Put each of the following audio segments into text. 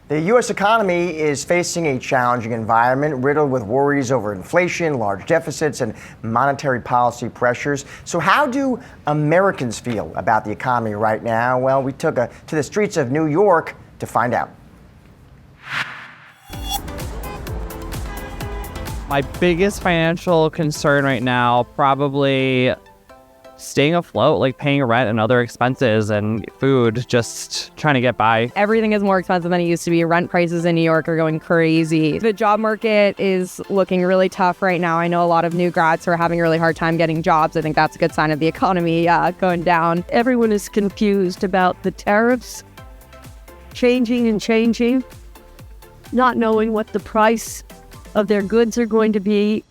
The U.S. economy is facing a challenging environment riddled with worries over inflation, large deficits, and monetary policy pressures. So how do Americans feel about the economy right now? Well, we took to the streets of New York to find out. My biggest financial concern right now, probably staying afloat, like paying rent and other expenses and food, just trying to get by. Everything is more expensive than it used to be. Rent prices in New York are going crazy. The job market is looking really tough right now. I know a lot of new grads who are having a really hard time getting jobs. I think that's a good sign of the economy going down. Everyone is confused about the tariffs changing, not knowing what the price of their goods are going to be.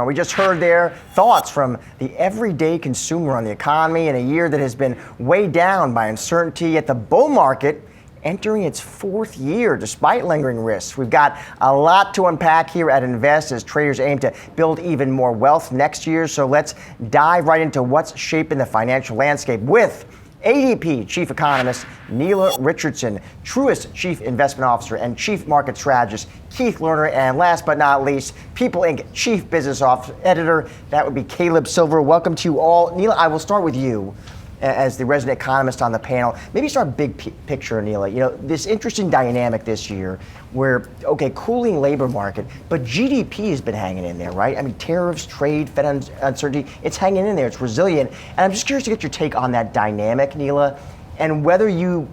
We just heard their thoughts from the everyday consumer on the economy in a year that has been weighed down by uncertainty, yet the bull market entering its fourth year despite lingering risks. We've got a lot to unpack here at Invest as traders aim to build even more wealth next year. So let's dive right into what's shaping the financial landscape with ADP Chief Economist Nela Richardson, Truist Chief Investment Officer and Chief Market Strategist Keith Lerner, and last but not least, People Inc. Chief Business Editor, that would be Caleb Silver. Welcome to you all. Nela, I will start with you as the resident economist on the panel. Maybe start big picture, Nela. You know, this interesting dynamic this year where, okay, cooling labor market, but GDP has been hanging in there, right? I mean, tariffs, trade, Fed uncertainty, it's hanging in there, it's resilient. And I'm just curious to get your take on that dynamic, Nela, and whether you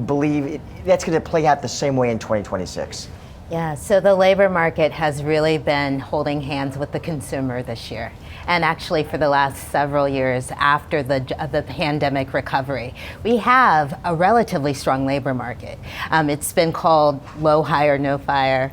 believe that's going to play out the same way in 2026. Yeah, so the labor market has really been holding hands with the consumer this year, and actually for the last several years after the pandemic recovery. We have a relatively strong labor market. It's been called low hire, no fire.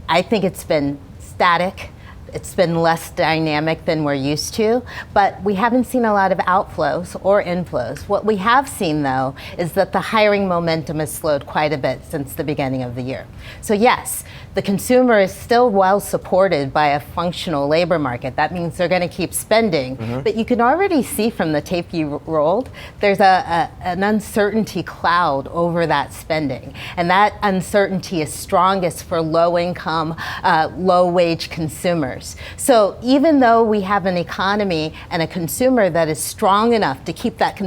I think it's been static. It's been less dynamic than we're used to, but we haven't seen a lot of outflows or inflows. What we have seen, though, is that the hiring momentum has slowed quite a bit since the beginning of the year. So yes, the consumer is still well supported by a functional labor market. That means they're going to keep spending, but you can already see from the tape you rolled, there's an uncertainty cloud over that spending. And that uncertainty is strongest for low-income, low-wage consumers. So even though we have an economy and a consumer that is strong enough to keep that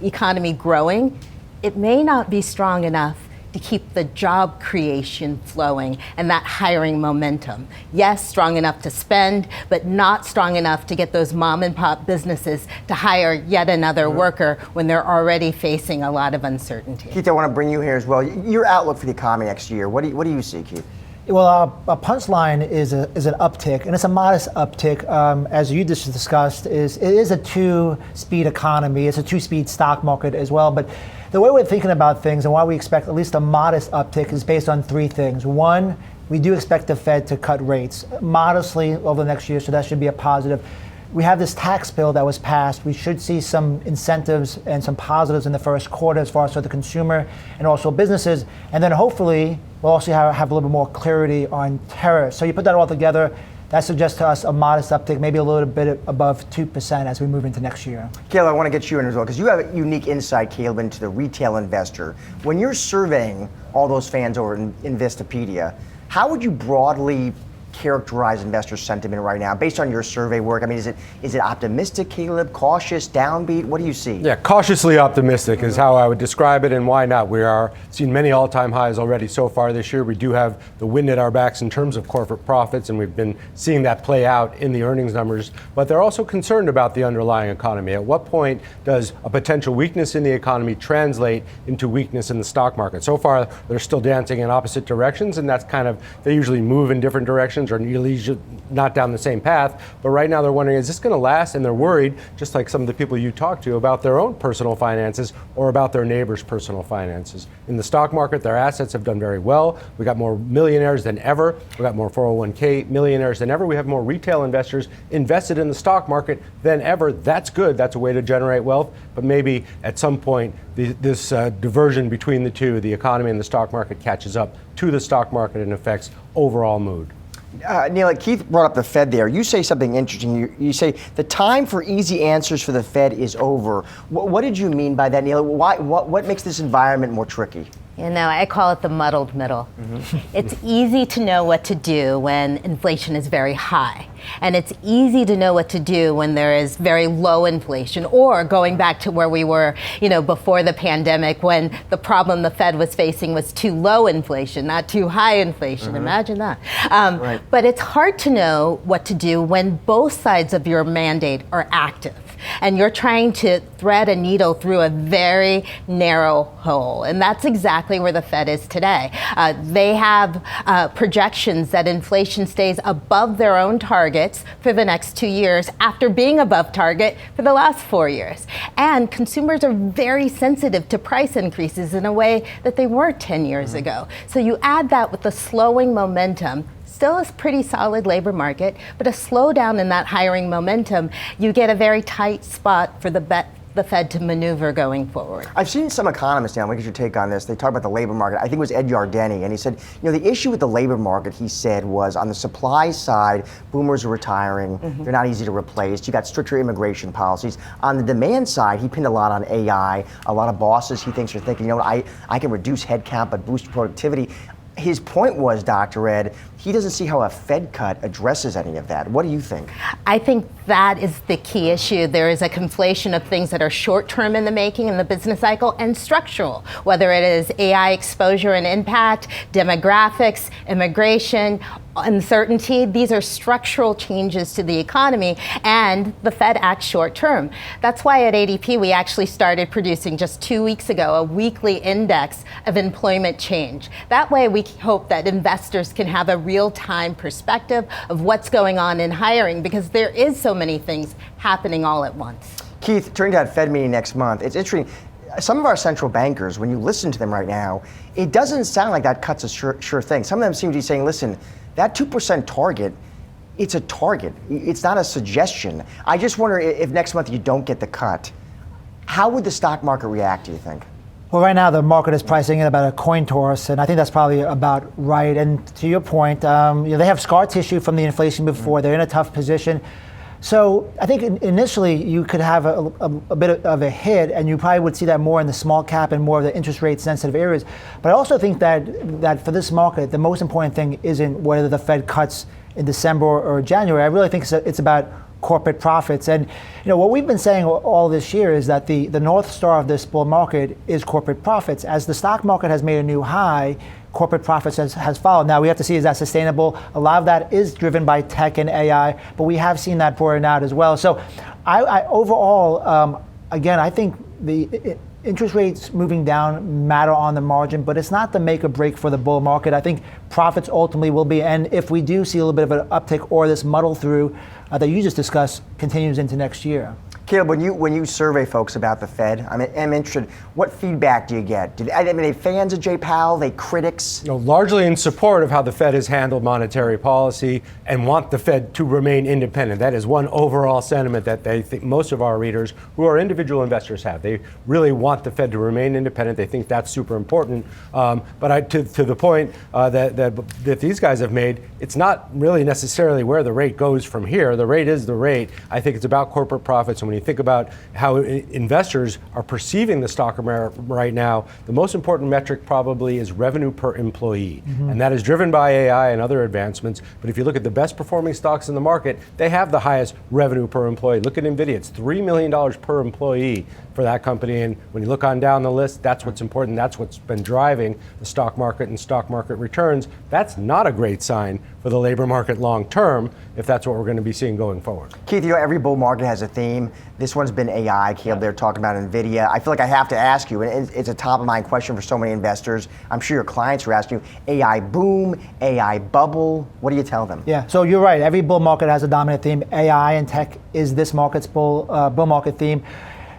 economy growing, it may not be strong enough to keep the job creation flowing and that hiring momentum. Yes, strong enough to spend, but not strong enough to get those mom and pop businesses to hire yet another worker when they're already facing a lot of uncertainty. Keith, I want to bring you here as well. Your outlook for the economy next year, what do you see, Keith? Well, a punchline is an uptick, and it's a modest uptick. As you just discussed, it is a two-speed economy. It's a two-speed stock market as well. But the way we're thinking about things and why we expect at least a modest uptick is based on three things. One, we do expect the Fed to cut rates modestly over the next year, so that should be a positive. We have this tax bill that was passed. We should see some incentives and some positives in the first quarter as far as for the consumer and also businesses. And then hopefully we'll also have a little bit more clarity on tariffs. So you put that all together, that suggests to us a modest uptick, maybe a little bit above 2% as we move into next year. Caleb, I want to get you in as well, because you have a unique insight, Caleb, into the retail investor. When you're surveying all those fans over in Investopedia, how would you broadly characterize investor sentiment right now based on your survey work? I mean, is it optimistic, Caleb, cautious, downbeat? What do you see? Yeah, cautiously optimistic is how I would describe it, and why not? We are seeing many all-time highs already so far this year. We do have the wind at our backs in terms of corporate profits, and we've been seeing that play out in the earnings numbers, but they're also concerned about the underlying economy. At what point does a potential weakness in the economy translate into weakness in the stock market? So far, they're still dancing in opposite directions, and that's kind of, they usually move in different directions or usually not down the same path. But right now they're wondering, is this going to last? And they're worried, just like some of the people you talk to, about their own personal finances or about their neighbors' personal finances. In the stock market, their assets have done very well. We got more millionaires than ever. We got more 401k millionaires than ever. We have more retail investors invested in the stock market than ever. That's good. That's a way to generate wealth. But maybe at some point, this diversion between the two, the economy and the stock market, catches up to the stock market and affects overall mood. Nela, Keith brought up the Fed there. You say something interesting. You say the time for easy answers for the Fed is over. What did you mean by that, Nela? What makes this environment more tricky? You know, I call it the muddled middle. It's easy to know what to do when inflation is very high. And it's easy to know what to do when there is very low inflation, or going back to where we were, you know, before the pandemic, when the problem the Fed was facing was too low inflation, not too high inflation. Imagine that. Right. But it's hard to know what to do when both sides of your mandate are active and you're trying to thread a needle through a very narrow hole. And that's exactly where the Fed is today. They have projections that inflation stays above their own targets for the next 2 years after being above target for the last 4 years. And consumers are very sensitive to price increases in a way that they weren't 10 years ago. So you add that with the slowing momentum, still a pretty solid labor market, but a slowdown in that hiring momentum, you get a very tight spot for the Fed to maneuver going forward. I've seen some economists now, what is your take on this? They talk about the labor market. I think it was Ed Yardeni, and he said, you know, the issue with the labor market, he said, was on the supply side, boomers are retiring, they're not easy to replace, you got stricter immigration policies. On the demand side, he pinned a lot on AI. A lot of bosses, he thinks, are thinking, you know, I can reduce headcount but boost productivity. His point was, Dr. Ed, he doesn't see how a Fed cut addresses any of that. What do you think? I think that is the key issue. There is a conflation of things that are short-term in the making in the business cycle and structural, whether it is AI exposure and impact, demographics, immigration, uncertainty. These are structural changes to the economy, and the Fed acts short-term. That's why at ADP we actually started producing just 2 weeks ago a weekly index of employment change. That way we hope that investors can have a real-time perspective of what's going on in hiring, because there is so many things happening all at once. Keith, turning to that Fed meeting next month, it's interesting. Some of our central bankers, when you listen to them right now, it doesn't sound like that cut's a sure thing. Some of them seem to be saying, listen, that 2% target, it's a target. It's not a suggestion. I just wonder if next month you don't get the cut, how would the stock market react, do you think? Well, right now the market is pricing in about a coin toss, and I think that's probably about right. And to your point, you know, they have scar tissue from the inflation before. They're in a tough position. So I think initially you could have a bit of a hit, and you probably would see that more in the small cap and more of the interest rate sensitive areas. But I also think that for this market, the most important thing isn't whether the Fed cuts in December or January. I really think it's about corporate profits. And you know what we've been saying all this year is that the North Star of this bull market is corporate profits. As the stock market has made a new high, corporate profits has followed. Now we have to see, is that sustainable? A lot of that is driven by tech and AI, but we have seen that broaden out as well. So I overall, again, I think the interest rates moving down matter on the margin, but it's not the make or break for the bull market. I think profits ultimately will be, and if we do see a little bit of an uptick or this muddle through that you just discussed continues into next year. Caleb, when you survey folks about the Fed, I'm interested, what feedback do you get? Are they fans of Jay Powell? Are they critics? You know, largely in support of how the Fed has handled monetary policy and want the Fed to remain independent. That is one overall sentiment that they think most of our readers who are individual investors have. They really want the Fed to remain independent. They think that's super important. But to the point that these guys have made, it's not really necessarily where the rate goes from here. The rate is the rate. I think it's about corporate profits. And when you think about how investors are perceiving the stock market right now, the most important metric probably is revenue per employee. And that is driven by AI and other advancements. But if you look at the best performing stocks in the market, they have the highest revenue per employee. Look at NVIDIA, it's $3 million per employee for that company. And when you look on down the list, that's what's important. That's what's been driving the stock market and stock market returns. That's not a great sign for the labor market long term, if that's what we're going to be seeing going forward. Keith, you know, every bull market has a theme. This one's been AI. Caleb, they're talking about NVIDIA. I feel like I have to ask you, and it's a top of mind question for so many investors. I'm sure your clients are asking you, AI boom, AI bubble. What do you tell them? Yeah, so you're right. Every bull market has a dominant theme. AI and tech is this market's bull market theme.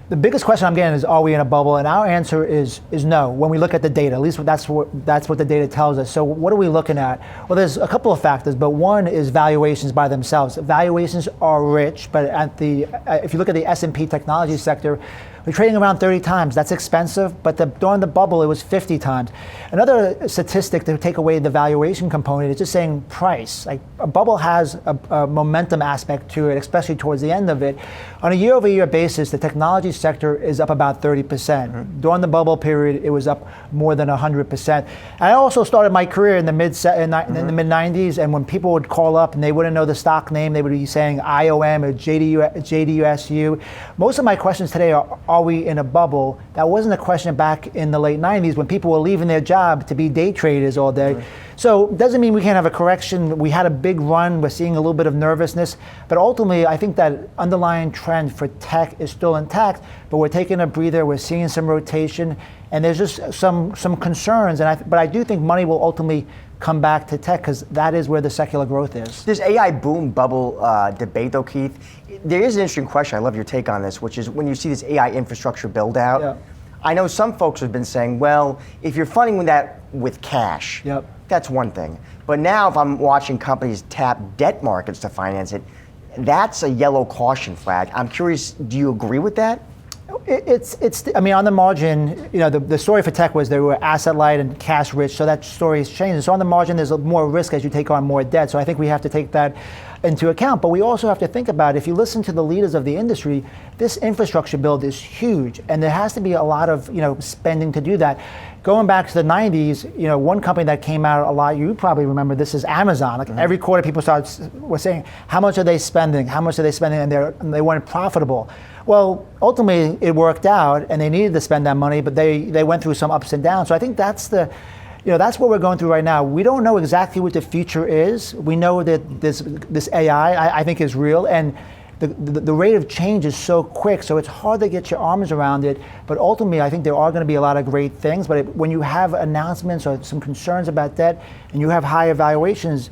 The biggest question I'm getting is, are we in a bubble? And our answer is no. When we look at the data, at least that's what the data tells us. So what are we looking at? Well, there's a couple of factors, but one is valuations by themselves. Valuations are rich, but if you look at the S&P technology sector, We're trading around 30 times. That's expensive, but during the bubble, it was 50 times. Another statistic to take away the valuation component is just saying price. Like a bubble has a momentum aspect to it, especially towards the end of it. On a year-over-year basis, the technology sector is up about 30%. During the bubble period, it was up more than 100%. I also started my career in the mid-90s, and when people would call up and they wouldn't know the stock name, they would be saying IOM or JDUSU. Most of my questions today are we in a bubble? That wasn't a question back in the late 90s when people were leaving their job to be day traders all day. So it doesn't mean we can't have a correction. We had a big run. We're seeing a little bit of nervousness. But ultimately, I think that underlying trend for tech is still intact, but we're taking a breather. We're seeing some rotation, and there's just some concerns. But I do think money will ultimately come back to tech because that is where the secular growth is. This AI boom bubble debate, though, Keith, there is an interesting question. I love your take on this, which is when you see this AI infrastructure build out. Yeah. I know some folks have been saying, well, if you're funding that with cash, Yep. that's one thing. But now if I'm watching companies tap debt markets to finance it, that's a yellow caution flag. I'm curious, do you agree with that? I mean, on the margin, the story for tech was they were asset light and cash rich, so that story has changed. So on the margin, there's more risk as you take on more debt. So I think we have to take that into account. But we also have to think about, if you listen to the leaders of the industry, this infrastructure build is huge, and there has to be a lot of spending to do that. Going back to the 90s, one company that came out a lot, you probably remember this, is Amazon. Like every quarter, people were saying, how much are they spending? How much are they spending? And they weren't profitable. Well, ultimately, it worked out, and they needed to spend that money, but they went through some ups and downs. So I think that's that's what we're going through right now. We don't know exactly what the future is. We know that this AI, I think, is real, and the rate of change is so quick, so it's hard to get your arms around it. But ultimately, I think there are going to be a lot of great things. But when you have announcements or some concerns about debt, and you have higher valuations,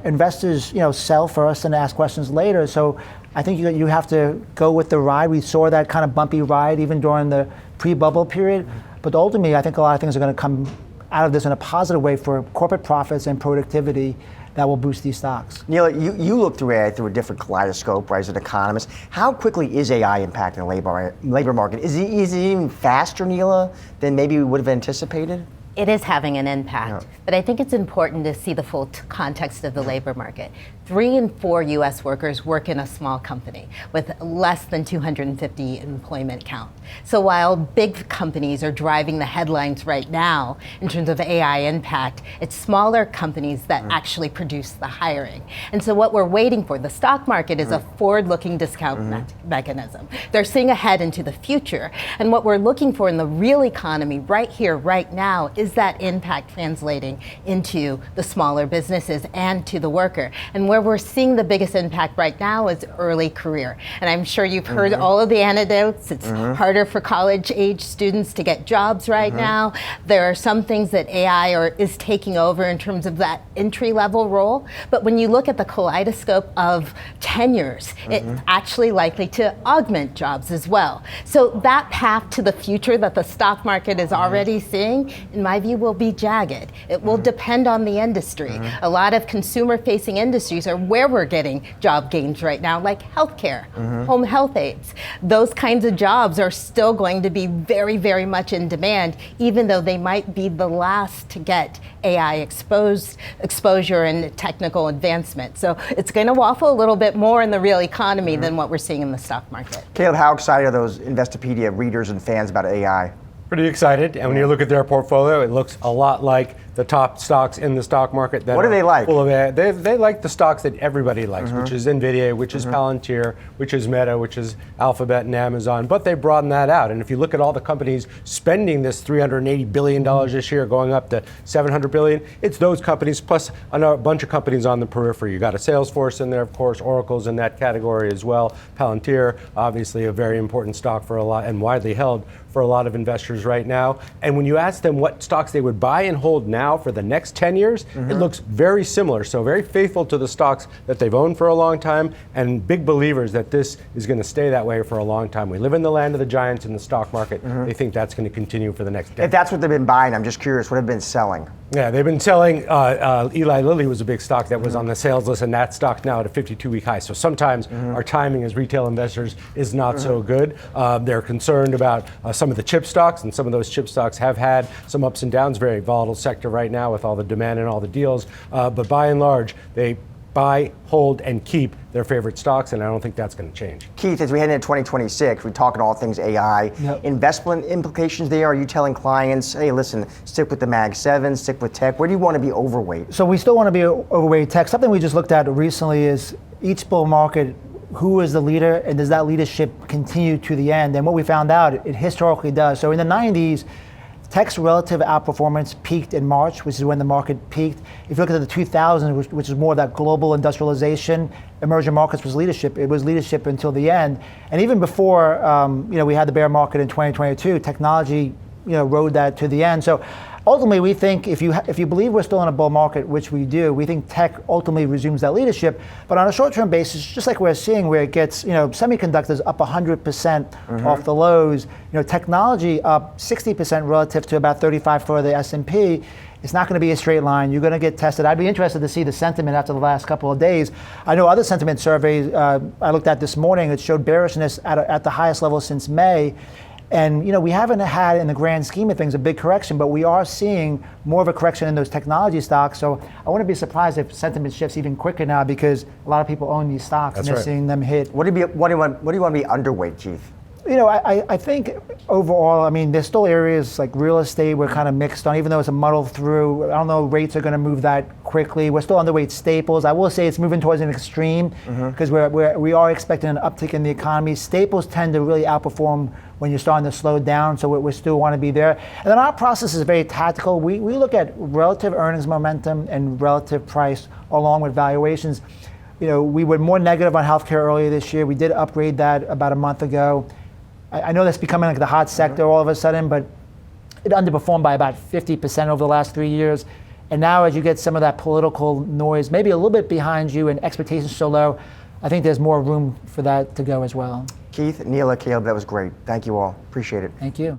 investors, sell first and ask questions later. So I think you have to go with the ride. We saw that kind of bumpy ride even during the pre-bubble period. But ultimately, I think a lot of things are going to come out of this in a positive way for corporate profits and productivity that will boost these stocks. Nela, you look through AI through a different kaleidoscope, right, as an economist. How quickly is AI impacting the labor market? Is it even faster, Nela, than maybe we would have anticipated? It is having an impact, Yeah. but I think it's important to see the full context of the labor market. 3 in 4 U.S. workers work in a small company with less than 250 employment count. So while big companies are driving the headlines right now in terms of AI impact, it's smaller companies that actually produce the hiring. And so what we're waiting for, the stock market is a forward-looking discount mechanism. They're seeing ahead into the future. And what we're looking for in the real economy right here, right now, is that impact translating into the smaller businesses and to the worker. And where we're seeing the biggest impact right now is early career. And I'm sure you've heard all of the anecdotes. It's harder for college-age students to get jobs right now. There are some things that AI is taking over in terms of that entry-level role. But when you look at the kaleidoscope of tenures, it's actually likely to augment jobs as well. So that path to the future that the stock market is already seeing, in my view, will be jagged. It will depend on the industry. A lot of consumer-facing industries are where we're getting job gains right now, like healthcare, home health aides. Those kinds of jobs are still going to be very, very much in demand, even though they might be the last to get AI exposure and technical advancement. So it's going to waffle a little bit more in the real economy than what we're seeing in the stock market. Caleb, how excited are those Investopedia readers and fans about AI? Pretty excited, and when you look at their portfolio, it looks a lot like the top stocks in the stock market. That What do they like? Full of AI. They like the stocks that everybody likes, which is NVIDIA, which is Palantir, which is Meta, which is Alphabet and Amazon. But they broaden that out, and if you look at all the companies spending this $380 billion this year, going up to $700 billion, it's those companies plus a bunch of companies on the periphery. You got a Salesforce in there, of course. Oracle's in that category as well. Palantir, obviously a very important stock for a lot and widely held for a lot of investors right now. And when you ask them what stocks they would buy and hold now for the next 10 years, it looks very similar. So very faithful to the stocks that they've owned for a long time, and big believers that this is going to stay that way for a long time. We live in the land of the giants in the stock market. They think that's going to continue for the next decade. If that's what they've been buying, I'm just curious, what have they been selling? Yeah, they've been selling. Eli Lilly was a big stock that was on the sales list, and that stock now at a 52-week high. So sometimes our timing as retail investors is not so good. They're concerned about some of the chip stocks, and some of those chip stocks have had some ups and downs. Very volatile sector right now with all the demand and all the deals. But by and large, they buy, hold, and keep their favorite stocks, and I don't think that's going to change. Keith, as we head into 2026, we're talking all things AI. Yep. Investment implications there, are you telling clients, hey, listen, stick with the Mag 7, stick with tech? Where do you want to be overweight? So we still want to be overweight tech. Something we just looked at recently is each bull market, who is the leader, and does that leadership continue to the end? And what we found out, it historically does. So in the 90s, tech's relative outperformance peaked in March, which is when the market peaked. If you look at the 2000s, which is more of that global industrialization, emerging markets was leadership. It was leadership until the end. And even before, we had the bear market in 2022, technology, rode that to the end. So ultimately, we think if you believe we're still in a bull market, which we do, we think tech ultimately resumes that leadership. But on a short-term basis, just like we're seeing where it gets, semiconductors up 100% off the lows, technology up 60% relative to about 35 for the S&P. It's not going to be a straight line. You're going to get tested. I'd be interested to see the sentiment after the last couple of days. I know other sentiment surveys I looked at this morning, it showed bearishness at the highest level since May. And we haven't had, in the grand scheme of things, a big correction, but we are seeing more of a correction in those technology stocks. So I wouldn't be surprised if sentiment shifts even quicker now, because a lot of people own these stocks. That's and they're right. seeing them hit. What do you want to be underweight, Keith? I think overall, there's still areas like real estate we're kind of mixed on, even though it's a muddle through. I don't know rates are going to move that quickly. We're still underweight staples. I will say it's moving towards an extreme because we are expecting an uptick in the economy. Staples tend to really outperform when you're starting to slow down, so we still want to be there. And then our process is very tactical. We look at relative earnings momentum and relative price along with valuations. We were more negative on healthcare earlier this year. We did upgrade that about a month ago. I know that's becoming like the hot sector all of a sudden, but it underperformed by about 50% over the last 3 years. And now as you get some of that political noise, maybe a little bit behind you and expectations so low, I think there's more room for that to go as well. Keith, Nela, Caleb, that was great. Thank you all. Appreciate it. Thank you.